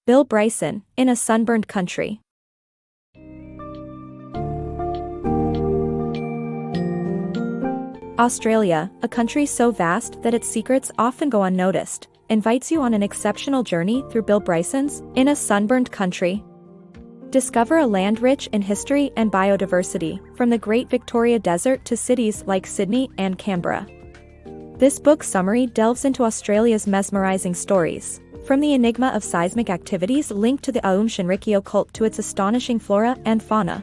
Bill Bryson, In a Sunburned Country. Australia, a country so vast that its secrets often go unnoticed, invites you on an exceptional journey through Bill Bryson's In a Sunburned Country. Discover a land rich in history and biodiversity, from the Great Victoria Desert to cities like Sydney and Canberra. This book summary delves into Australia's mesmerizing stories, from the enigma of seismic activities linked to the InASunburnedCountry cult to its astonishing flora and fauna.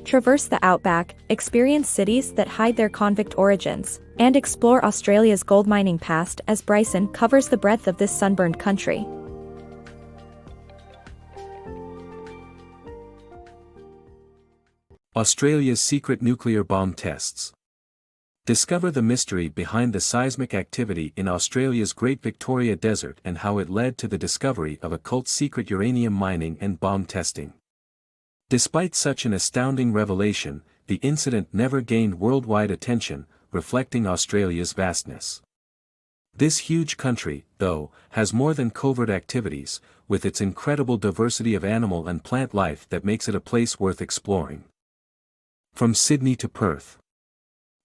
Traverse the outback, experience cities that hide their convict origins, and explore Australia's gold mining past as Bryson covers the breadth of this sunburned country. Australia's secret nuclear bomb tests. Discover the mystery behind the seismic activity in Australia's Great Victoria Desert and how it led to the discovery of a cult secret uranium mining and bomb testing. Despite such an astounding revelation, the incident never gained worldwide attention, reflecting Australia's vastness. This huge country, though, has more than covert activities, with its incredible diversity of animal and plant life that makes it a place worth exploring. From Sydney to Perth.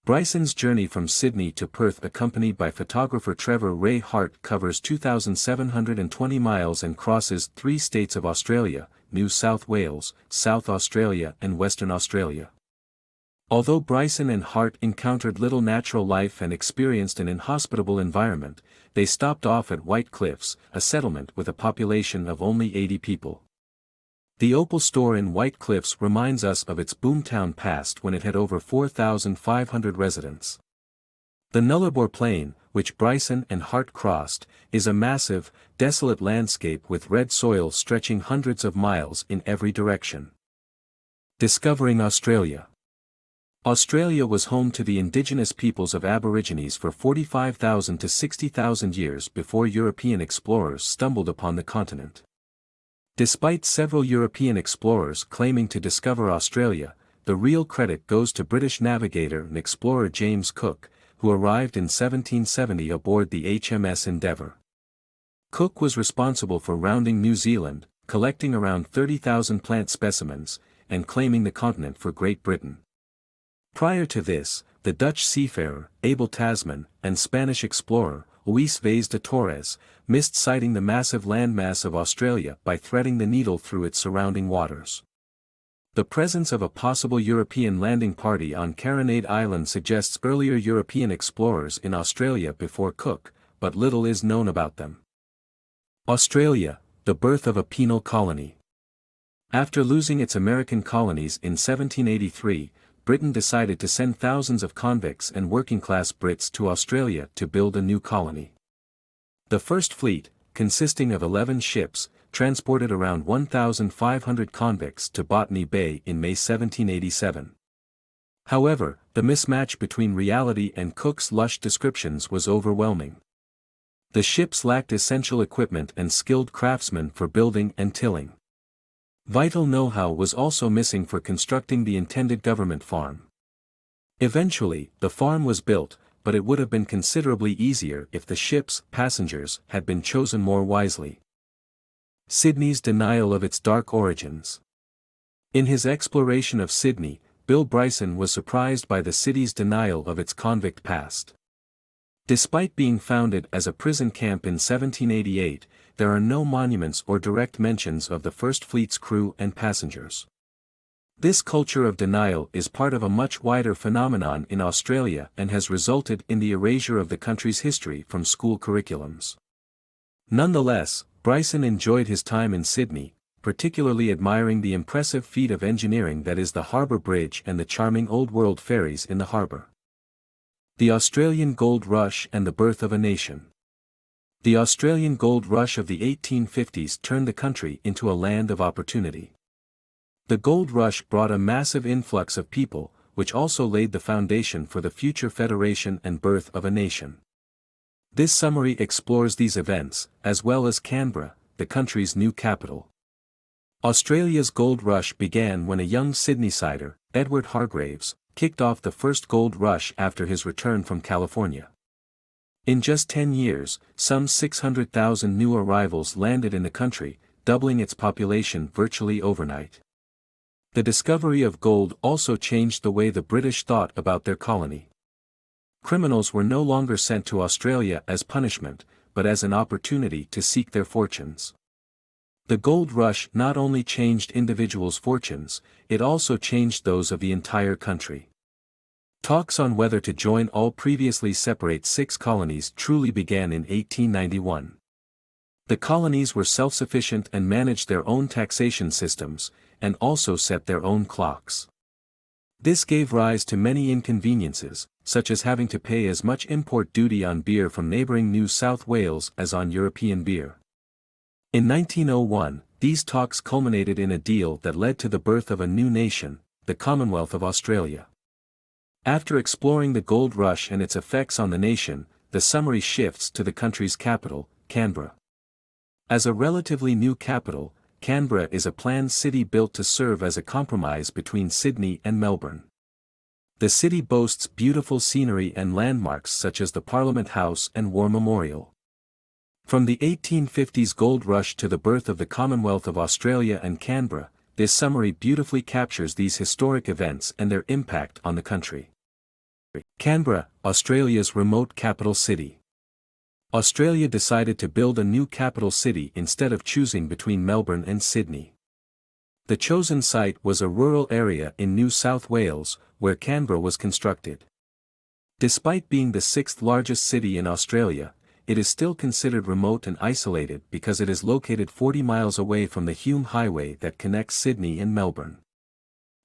Bryson's journey from Sydney to Perth, accompanied by photographer Trevor Ray Hart, covers 2,720 miles and crosses 3 states of Australia: New South Wales, South Australia and Western Australia. Although Bryson and Hart encountered little natural life and experienced an inhospitable environment, they stopped off at White Cliffs, a settlement with a population of only 80 people. The Opal store in White Cliffs reminds us of its boomtown past when it had over 4,500 residents. The Nullarbor Plain, which Bryson and Hart crossed, is a massive, desolate landscape with red soil stretching hundreds of miles in every direction. Discovering Australia. Australia was home to the indigenous peoples of Aborigines for 45,000 to 60,000 years before European explorers stumbled upon the continent. Despite several European explorers claiming to discover Australia, the real credit goes to British navigator and explorer James Cook, who arrived in 1770 aboard the HMS Endeavour. Cook was responsible for rounding New Zealand, collecting around 30,000 plant specimens, and claiming the continent for Great Britain. Prior to this, the Dutch seafarer, Abel Tasman, and Spanish explorer, Luis Vaz de Torres, missed sighting the massive landmass of Australia by threading the needle through its surrounding waters. The presence of a possible European landing party on Carinade Island suggests earlier European explorers in Australia before Cook, but little is known about them. Australia, the birth of a penal colony. After losing its American colonies in 1783, Britain decided to send thousands of convicts and working-class Brits to Australia to build a new colony. The first fleet, consisting of 11 ships, transported around 1,500 convicts to Botany Bay in May 1787. However, the mismatch between reality and Cook's lush descriptions was overwhelming. The ships lacked essential equipment and skilled craftsmen for building and tilling. Vital know-how was also missing for constructing the intended government farm. Eventually, the farm was built, but it would have been considerably easier if the ship's passengers had been chosen more wisely. Sydney's denial of its dark origins. In his exploration of Sydney, Bill Bryson was surprised by the city's denial of its convict past. Despite being founded as a prison camp in 1788, there are no monuments or direct mentions of the First Fleet's crew and passengers. This culture of denial is part of a much wider phenomenon in Australia and has resulted in the erasure of the country's history from school curriculums. Nonetheless, Bryson enjoyed his time in Sydney, particularly admiring the impressive feat of engineering that is the Harbour Bridge and the charming old-world ferries in the harbour. The Australian Gold Rush and the birth of a nation. The Australian gold rush of the 1850s turned the country into a land of opportunity. The gold rush brought a massive influx of people, which also laid the foundation for the future federation and birth of a nation. This summary explores these events, as well as Canberra, the country's new capital. Australia's gold rush began when a young Sydneysider, Edward Hargraves, kicked off the first gold rush after his return from California. In just 10 years, some 600,000 new arrivals landed in the country, doubling its population virtually overnight. The discovery of gold also changed the way the British thought about their colony. Criminals were no longer sent to Australia as punishment, but as an opportunity to seek their fortunes. The gold rush not only changed individuals' fortunes, it also changed those of the entire country. Talks on whether to join all previously separate 6 colonies truly began in 1891. The colonies were self-sufficient and managed their own taxation systems, and also set their own clocks. This gave rise to many inconveniences, such as having to pay as much import duty on beer from neighbouring New South Wales as on European beer. In 1901, these talks culminated in a deal that led to the birth of a new nation, the Commonwealth of Australia. After exploring the gold rush and its effects on the nation, the summary shifts to the country's capital, Canberra. As a relatively new capital, Canberra is a planned city built to serve as a compromise between Sydney and Melbourne. The city boasts beautiful scenery and landmarks such as the Parliament House and War Memorial. From the 1850s gold rush to the birth of the Commonwealth of Australia and Canberra, this summary beautifully captures these historic events and their impact on the country. Canberra, Australia's remote capital city. Australia decided to build a new capital city instead of choosing between Melbourne and Sydney. The chosen site was a rural area in New South Wales, where Canberra was constructed. Despite being the 6th largest city in Australia, it is still considered remote and isolated because it is located 40 miles away from the Hume Highway that connects Sydney and Melbourne.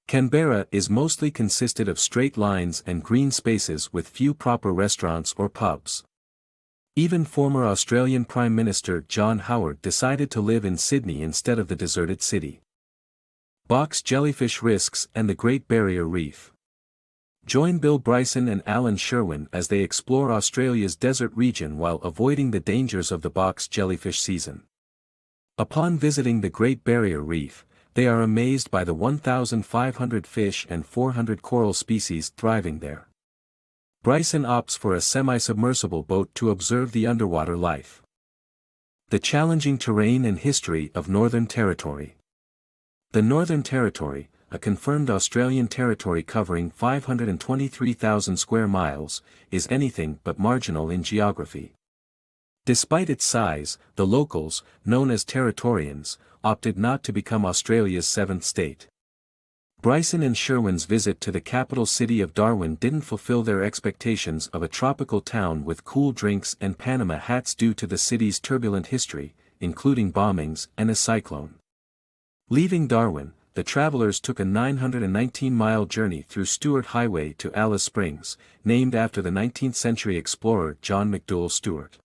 Canberra is mostly consisted of straight lines and green spaces with few proper restaurants or pubs. Even former Australian Prime Minister John Howard decided to live in Sydney instead of the deserted city. Box jellyfish risks and the Great Barrier Reef. Join Bill Bryson and Alan Sherwin as they explore Australia's desert region while avoiding the dangers of the box jellyfish season. Upon visiting the Great Barrier Reef, they are amazed by the 1,500 fish and 400 coral species thriving there. Bryson opts for a semi-submersible boat to observe the underwater life. The challenging terrain and history of Northern Territory. The Northern Territory, a confirmed Australian territory covering 523,000 square miles, is anything but marginal in geography. Despite its size, the locals, known as Territorians, opted not to become Australia's 7th state. Bryson and Sherwin's visit to the capital city of Darwin didn't fulfill their expectations of a tropical town with cool drinks and Panama hats due to the city's turbulent history, including bombings and a cyclone. Leaving Darwin, the travelers took a 919-mile journey through Stewart Highway to Alice Springs, named after the 19th-century explorer John McDouall Stewart.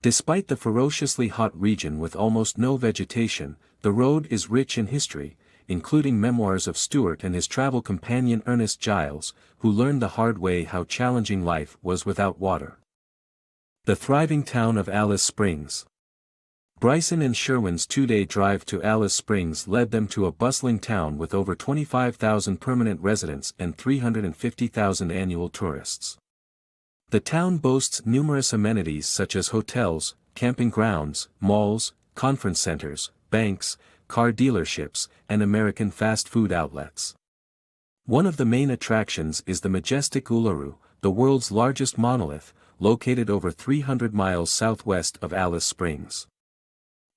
Despite the ferociously hot region with almost no vegetation, the road is rich in history, including memoirs of Stewart and his travel companion Ernest Giles, who learned the hard way how challenging life was without water. The thriving town of Alice Springs. Bryson and Sherwin's 2-day drive to Alice Springs led them to a bustling town with over 25,000 permanent residents and 350,000 annual tourists. The town boasts numerous amenities such as hotels, camping grounds, malls, conference centers, banks, car dealerships, and American fast food outlets. One of the main attractions is the majestic Uluru, the world's largest monolith, located over 300 miles southwest of Alice Springs.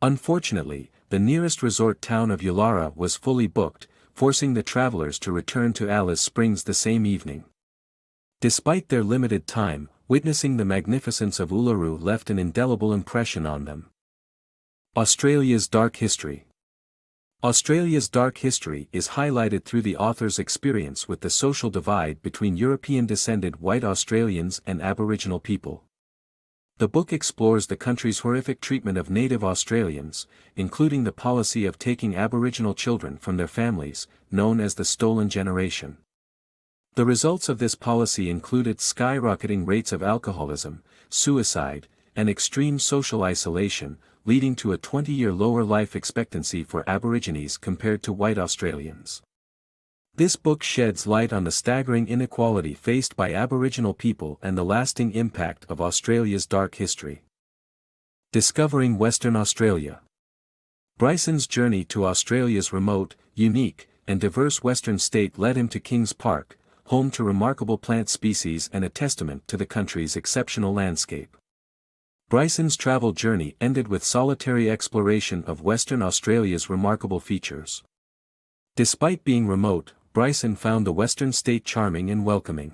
Unfortunately, the nearest resort town of Yulara was fully booked, forcing the travelers to return to Alice Springs the same evening. Despite their limited time, witnessing the magnificence of Uluru left an indelible impression on them. Australia's dark history. Australia's dark history is highlighted through the author's experience with the social divide between European-descended white Australians and Aboriginal people. The book explores the country's horrific treatment of native Australians, including the policy of taking Aboriginal children from their families, known as the Stolen Generation. The results of this policy included skyrocketing rates of alcoholism, suicide, and extreme social isolation, leading to a 20-year lower life expectancy for Aborigines compared to white Australians. This book sheds light on the staggering inequality faced by Aboriginal people and the lasting impact of Australia's dark history. Discovering Western Australia. Bryson's journey to Australia's remote, unique, and diverse western state led him to Kings Park, home to remarkable plant species and a testament to the country's exceptional landscape. Bryson's travel journey ended with solitary exploration of Western Australia's remarkable features. Despite being remote, Bryson found the western state charming and welcoming.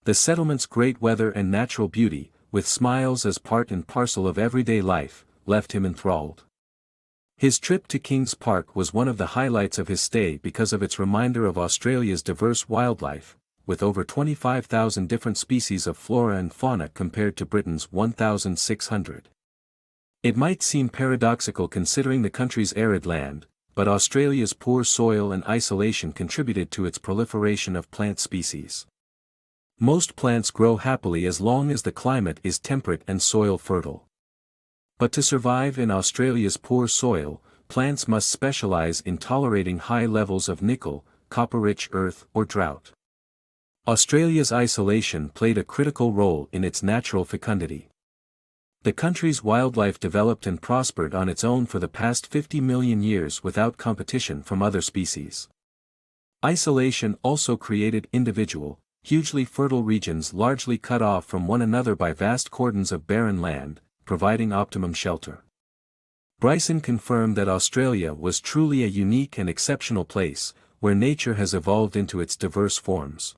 The settlement's great weather and natural beauty, with smiles as part and parcel of everyday life, left him enthralled. His trip to Kings Park was one of the highlights of his stay because of its reminder of Australia's diverse wildlife, with over 25,000 different species of flora and fauna compared to Britain's 1,600. It might seem paradoxical considering the country's arid land, but Australia's poor soil and isolation contributed to its proliferation of plant species. Most plants grow happily as long as the climate is temperate and soil fertile. But to survive in Australia's poor soil, plants must specialize in tolerating high levels of nickel, copper-rich earth or drought. Australia's isolation played a critical role in its natural fecundity. The country's wildlife developed and prospered on its own for the past 50 million years without competition from other species. Isolation also created individual, hugely fertile regions largely cut off from one another by vast cordons of barren land, providing optimum shelter. Bryson confirmed that Australia was truly a unique and exceptional place, where nature has evolved into its diverse forms.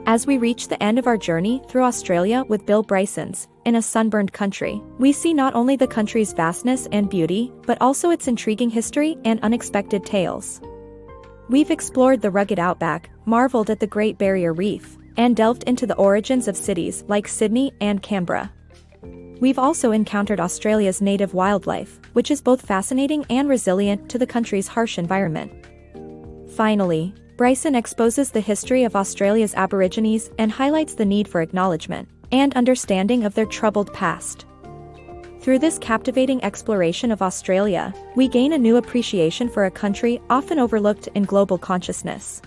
As we reach the end of our journey through Australia with Bill Bryson's In a Sunburned Country, we see not only the country's vastness and beauty, but also its intriguing history and unexpected tales. We've explored the rugged outback, marveled at the Great Barrier Reef, and delved into the origins of cities like Sydney and Canberra. We've also encountered Australia's native wildlife, which is both fascinating and resilient to the country's harsh environment. Finally, Bryson exposes the history of Australia's Aborigines and highlights the need for acknowledgement and understanding of their troubled past. Through this captivating exploration of Australia, we gain a new appreciation for a country often overlooked in global consciousness.